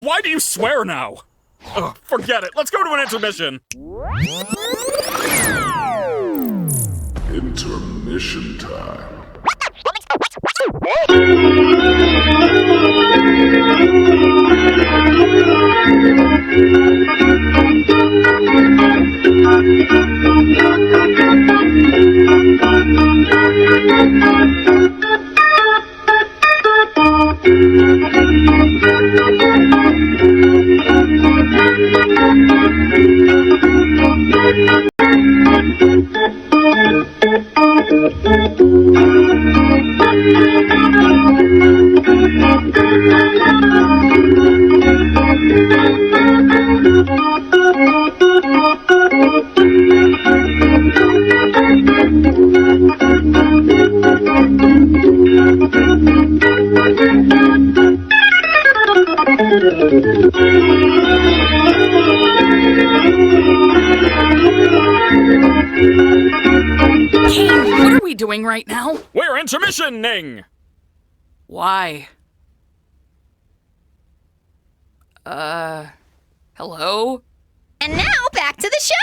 Why do you swear now? Ugh, forget it. Let's go to an intermission. Intermission time. What are we doing right now? We're intermissioning! Why? Hello? And now back to the show!